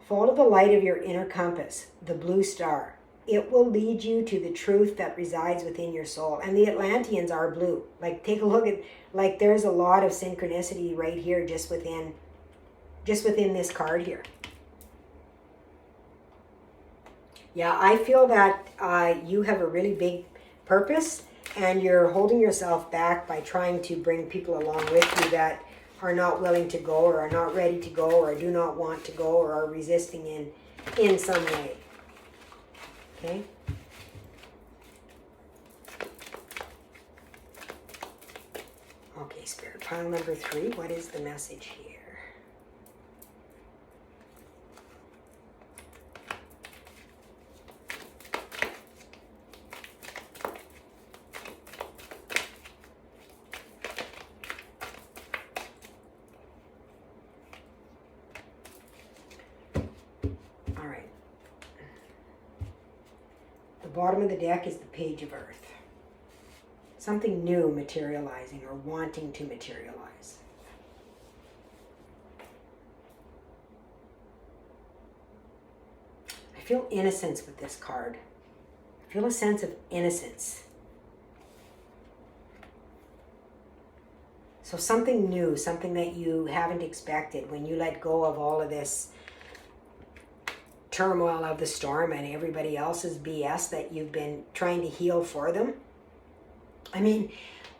Follow the light of your inner compass, the blue star. It will lead you to the truth that resides within your soul. And the Atlanteans are blue. Like, take a look at, like, there's a lot of synchronicity right here just within this card here. Yeah, I feel that you have a really big purpose, and you're holding yourself back by trying to bring people along with you that are not willing to go, or are not ready to go, or do not want to go, or are resisting in some way. Okay? Okay, Spirit. Pile number 3. What is the message here? Bottom of the deck is the Page of Earth. Something new materializing or wanting to materialize. I feel innocence with this card. I feel a sense of innocence. So something new, something that you haven't expected when you let go of all of this turmoil of the storm and everybody else's BS that you've been trying to heal for them. I mean,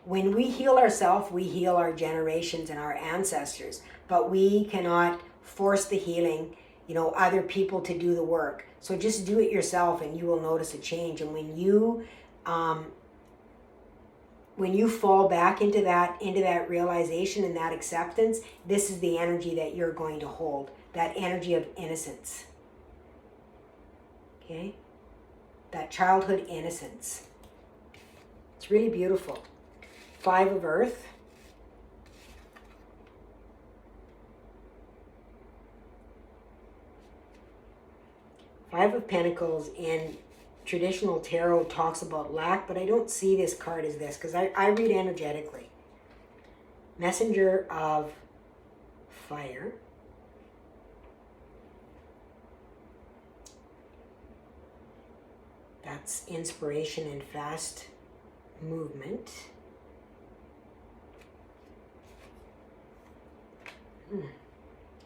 when we heal ourselves, we heal our generations and our ancestors, but we cannot force the healing, you know, other people to do the work. So just do it yourself and you will notice a change. And when you fall back into that realization and that acceptance, this is the energy that you're going to hold, that energy of innocence. Okay? That childhood innocence. It's really beautiful. 5 of Earth. Five of Pentacles in traditional tarot talks about lack, but I don't see this card as this because I read energetically. Messenger of Fire. That's inspiration and fast movement.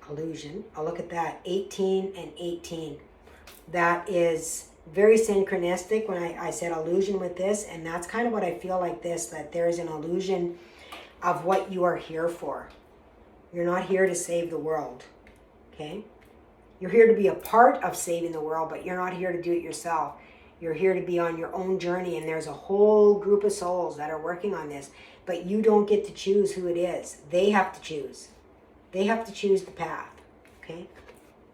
Illusion. I'll look at that. 18 and 18. That is very synchronistic when I said illusion with this, and that's kind of what I feel like this, that there is an illusion of what you are here for. You're not here to save the world, okay? You're here to be a part of saving the world, but you're not here to do it yourself. You're here to be on your own journey, and there's a whole group of souls that are working on this, but you don't get to choose who it is. They have to choose. They have to choose the path, okay?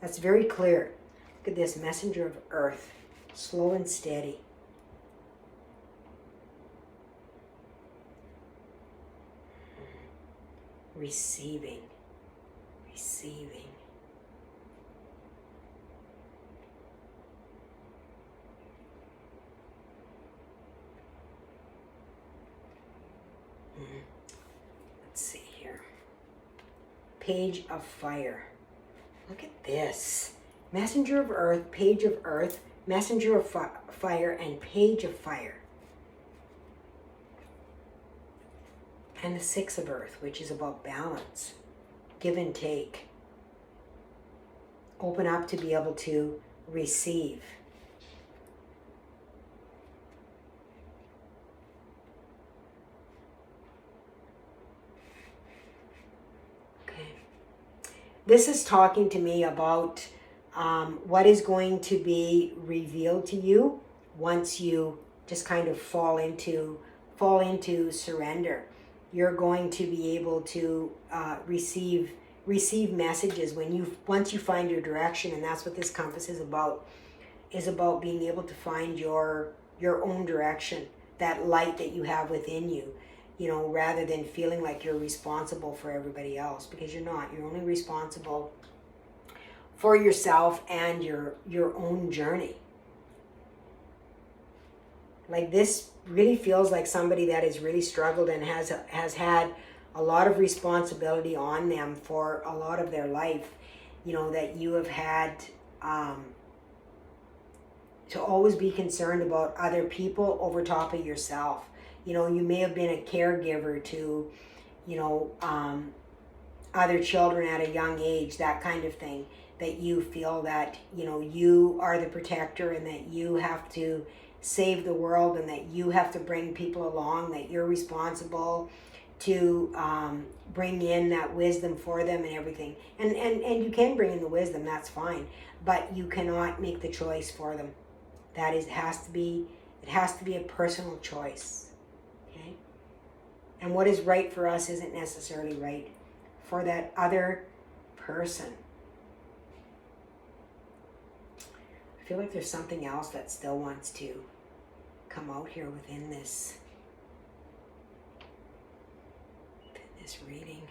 That's very clear. Look at this, messenger of earth, slow and steady. Receiving. Let's see here. Page of fire. Look at this. Messenger of earth, page of earth, messenger of fire, and page of fire. And the six of earth, which is about balance, give and take. Open up to be able to receive. Okay. This is talking to me about what is going to be revealed to you once you just kind of fall into surrender. You're going to be able to receive messages once you find your direction, and that's what this compass is about being able to find your own direction, that light that you have within you, rather than feeling like you're responsible for everybody else, because you're not. You're only responsible for yourself and your own journey. Like, this really feels like somebody that has really struggled and has had a lot of responsibility on them for a lot of their life, that you have had to always be concerned about other people over top of yourself. You may have been a caregiver to, other children at a young age, that kind of thing, that you feel that, you are the protector and that you have to save the world and that you have to bring people along, that you're responsible to bring in that wisdom for them and everything. And you can bring in the wisdom, that's fine, but you cannot make the choice for them. It has to be a personal choice. Okay? And what is right for us isn't necessarily right for that other person. I feel like there's something else that still wants to come out here within this reading.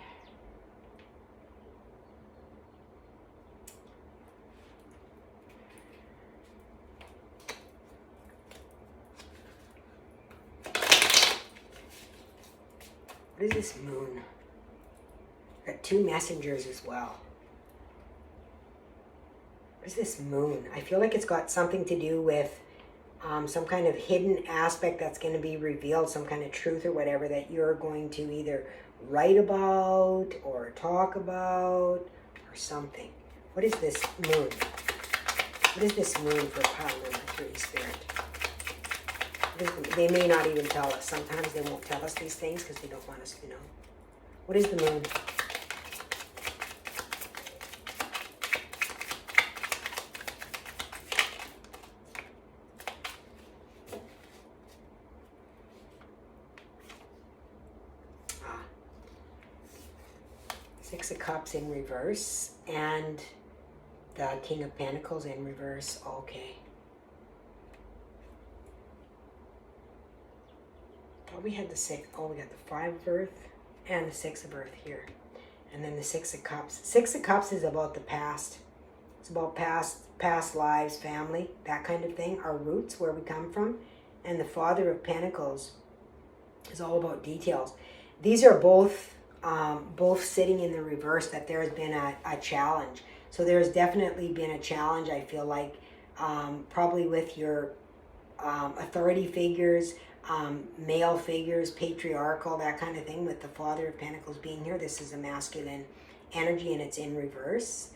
What is this moon? Got two messengers as well. What is this moon? I feel like it's got something to do with some kind of hidden aspect that's going to be revealed, some kind of truth or whatever that you're going to either write about or talk about or something. What is this moon? What is this moon for pile number 3, Spirit? They may not even tell us. Sometimes they won't tell us these things because they don't want us to know. What is the moon? Six of Cups in reverse and the King of Pentacles in reverse. Okay. Thought we had the six. Oh, we got the 5 of Earth and the 6 of Earth here. And then the 6 of Cups. 6 of Cups is about the past. It's about past lives, family, that kind of thing. Our roots, where we come from. And the Father of Pentacles is all about details. These are both sitting in the reverse, that there has been a challenge. So there's definitely been a challenge, I feel like, probably with your authority figures, male figures, patriarchal, that kind of thing, with the Father of Pentacles being here. This is a masculine energy and it's in reverse.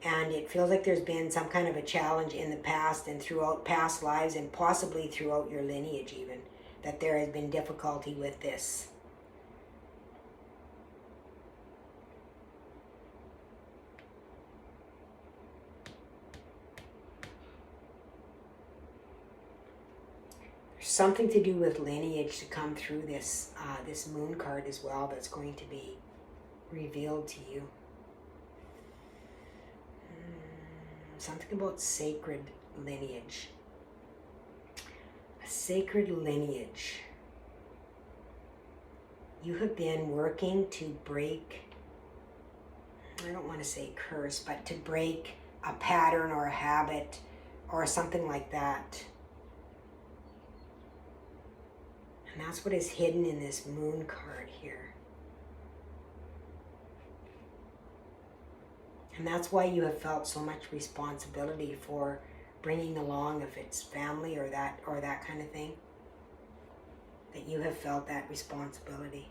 And it feels like there's been some kind of a challenge in the past and throughout past lives and possibly throughout your lineage even, that there has been difficulty with this. There's something to do with lineage to come through this, this moon card as well that's going to be revealed to you. Something about sacred lineage. A sacred lineage. You have been working to break, I don't want to say curse, but to break a pattern or a habit or something like that. And that's what is hidden in this moon card here. And that's why you have felt so much responsibility for bringing along, if it's family or that kind of thing, that you have felt that responsibility.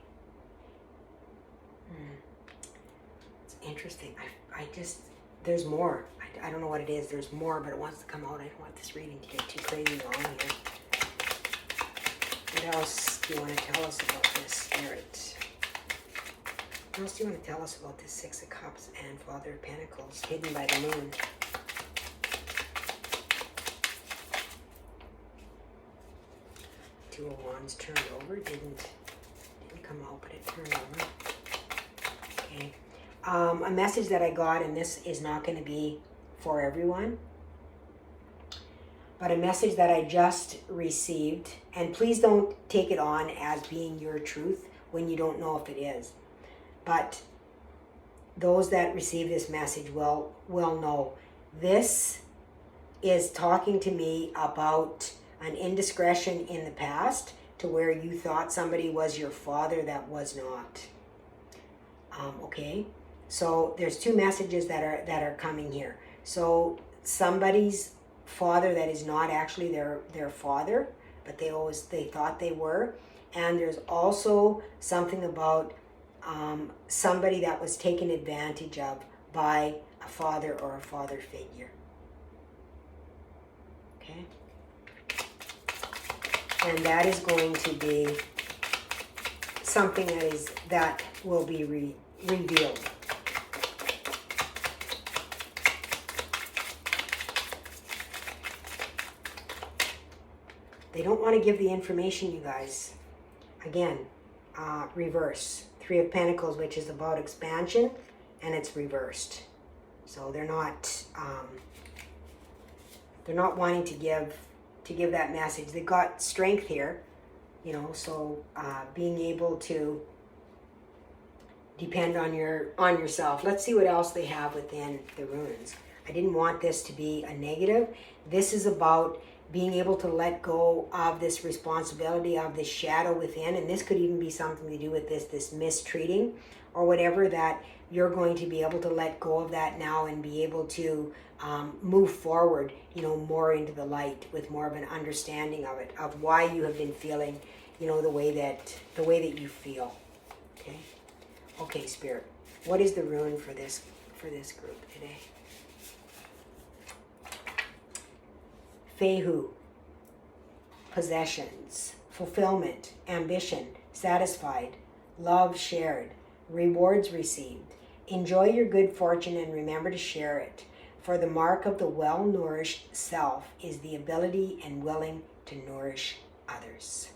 It's interesting. I just, there's more. I don't know what it is. There's more, but it wants to come out. I don't want this reading to get too crazy long here. What else do you want to tell us about this, Spirit? What else do you want to tell us about this Six of Cups and Father of Pentacles hidden by the moon? Two of Wands turned over. Didn't come out, but it turned over. Okay. A message that I got, and this is not going to be for everyone, but a message that I just received, and please don't take it on as being your truth when you don't know if it is. But those that receive this message will know. This is talking to me about an indiscretion in the past to where you thought somebody was your father that was not. Okay? So there's two messages that are coming here. So somebody's father that is not actually their father, but they thought they were. And there's also something about somebody that was taken advantage of by a father or a father figure. Okay? And that is going to be something that will be revealed. They don't want to give the information, you guys. Again, reverse. Three of Pentacles, which is about expansion, and it's reversed. So they're not wanting to give that message. They've got strength here, you know. So being able to depend on yourself. Let's see what else they have within the runes. I didn't want this to be a negative. This is about being able to let go of this responsibility of this shadow within, and this could even be something to do with this mistreating or whatever, that you're going to be able to let go of that now and be able to move forward, you know, more into the light with more of an understanding of it, of why you have been feeling, you know, the way that you feel. Okay, Spirit, what is the rune for this group today? Fehu, possessions, fulfillment, ambition, satisfied, love shared, rewards received. Enjoy your good fortune and remember to share it. For the mark of the well-nourished self is the ability and willing to nourish others.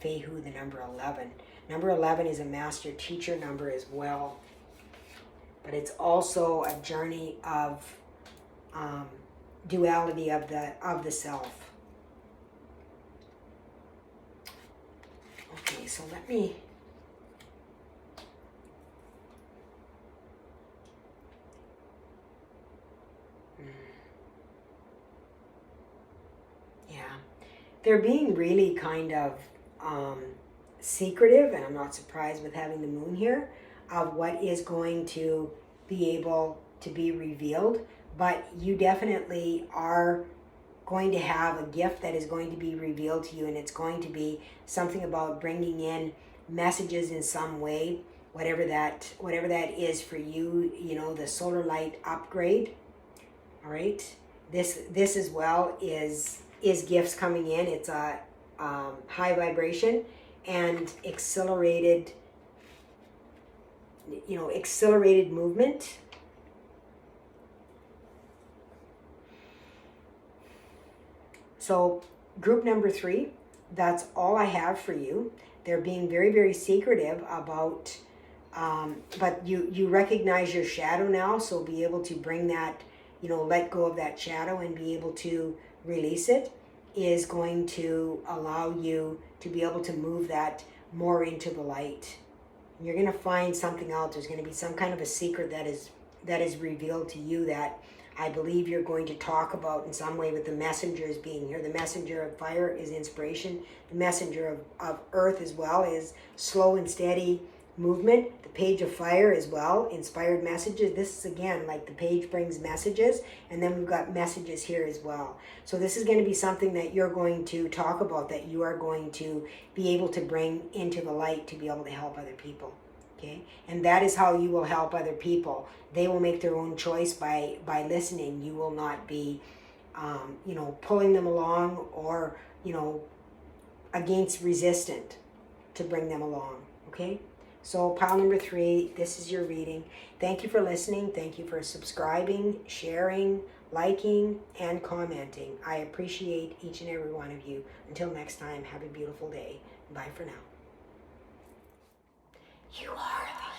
Fehu, the number 11. Number 11 is a master teacher number as well. But it's also a journey of duality of the self. Okay, so let me they're being really kind of secretive, and I'm not surprised with having the moon here, of what is going to be able to be revealed. But you definitely are going to have a gift that is going to be revealed to you, and it's going to be something about bringing in messages in some way whatever that is for you, you know, the solar light upgrade. All right, this as well is gifts coming in. It's a high vibration and accelerated, you know, accelerated movement. So group number 3, that's all I have for you. They're being very, very secretive about, but you recognize your shadow now, so be able to bring that, you know, let go of that shadow and be able to release it is going to allow you to be able to move that more into the light. You're going to find something out. There's going to be some kind of a secret that is revealed to you that I believe you're going to talk about in some way, with the messengers being here. The messenger of fire is inspiration. The messenger of earth as well is slow and steady movement. The page of fire as well, inspired messages. This is again like the page brings messages, and then we've got messages here as well. So this is going to be something that you're going to talk about, that you are going to be able to bring into the light to be able to help other people. Okay, and that is how you will help other people. They will make their own choice by listening. You will not be, you know, pulling them along or, you know, against resistant to bring them along. Okay, so pile number 3, this is your reading. Thank you for listening. Thank you for subscribing, sharing, liking, and commenting. I appreciate each and every one of you. Until next time, have a beautiful day. Bye for now. You are the